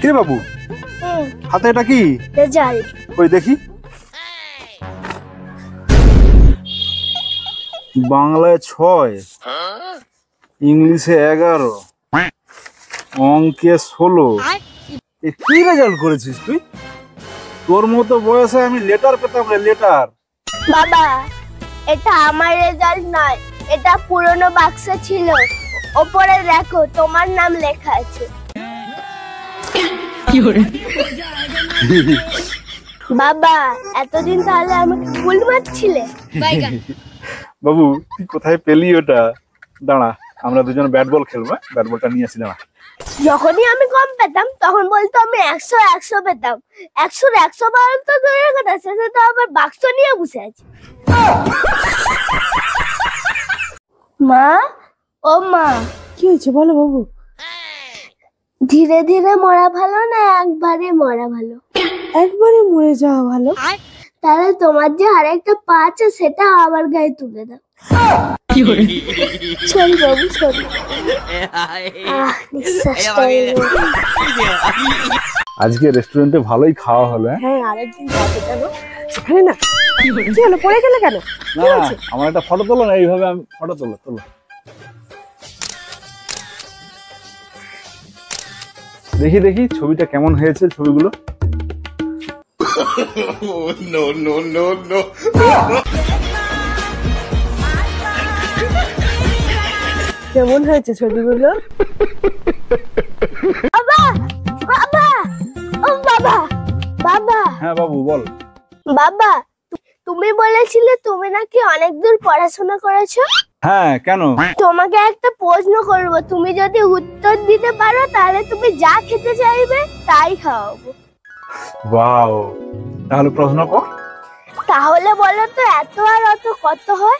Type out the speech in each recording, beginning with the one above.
কে বাবু, হাতে এটা কি? রেজাল্ট। ওই দেখি। বাংলায় 6, ইংলিশে 11, অঙ্কে 16। কি রেজাল্ট করেছিস তুই? তোর মতো বয়সে আমি লেটার পেতাম রে, লেটার। বাবা, এটা আমার রেজাল্ট নয়, এটা পুরনো বাক্সে ছিল। ওপরে দেখো, তোমার নাম লেখা আছে। বাবা, এতদিন তাহলে আমাকে ভুল মারছিলে? বাবু, তুই কোথায় পেলি ওটা? দাঁড়া, আমরা দুজন ব্যাট বল খেলবো। ব্যাট বলটা নিয়ে আসি, দাঁড়া। যখনই আমি কম পেতাম তখন বলতো আমি 100 পেতাম। 100 বলতো তো দূরের কথা, শেষে তো আবার বাক্স নিয়ে বসে আছে। মা, ও মা। কি হয়েছে বলো বাবু? ধীরে ধীরে মরা ভালো না একবারে মরা ভালো? একবারে মরে যাওয়া ভালো। তাহলে তোমার যে আরেকটা পা আছে সেটা আমার গায়ে তুলে দাও। সরি বাবু, সরি। আজকে রেস্টুরেন্টে ভালোই খাওয়া হলো। হ্যাঁ, আরেকদিন যাবে জানো সেখানে না। কি হলো, পড়ে গেলে কেন? না, আমার একটা ফটো তোলো না, এইভাবে আমি ফটো তোলো। দেখি দেখি ছবিটা কেমন হয়েছে, ছবিগুলো। কেমন হয়েছে ছবিগুলো? বাবা, বাবা, ও বাবা, বাবা। হ্যাঁ বাবু, বল। বাবা, তুমি বলেছিলে তুমি নাকি অনেক দূর পড়াশোনা করেছো। হ্যাঁ, কেন? তোমাকে একটা প্রশ্ন করব, তুমি যদি উত্তর দিতে পারো তাহলে তুমি যা খেতে চাইবে তাই খাওয়াবো। ওয়াও, তাহলে প্রশ্ন কর। তাহলে বলো তো, এত আর অত কত হয়?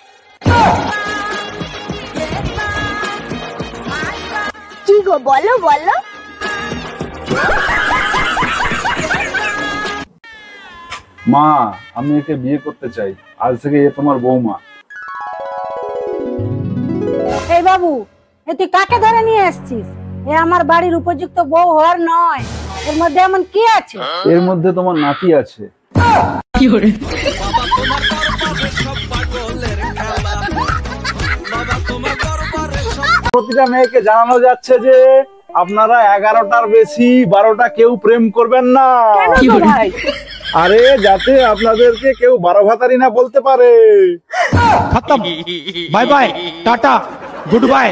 কি গো, বলো বলো। মা, আমি একে বিয়ে করতে চাই। আজ থেকে এ তোমার বৌমা। এই বাবু, তুই কাকে ধরে নিয়ে আসছিস? এ আমার বাড়ির উপযুক্ত বউ হওয়ার নয়। এর মধ্যে এমন কি আছে? এর মধ্যে তোমার নাতি আছে। প্রতিটা মেয়েকে জানানো যাচ্ছে যে আপনারা 11টার বেশি 12টা কেউ প্রেম করবেন না। ভাই, আরে যাতে আপনাদেরকে কেউ 12 ভাতারি না বলতে পারে। खत्म। Bye bye, tata, good bye.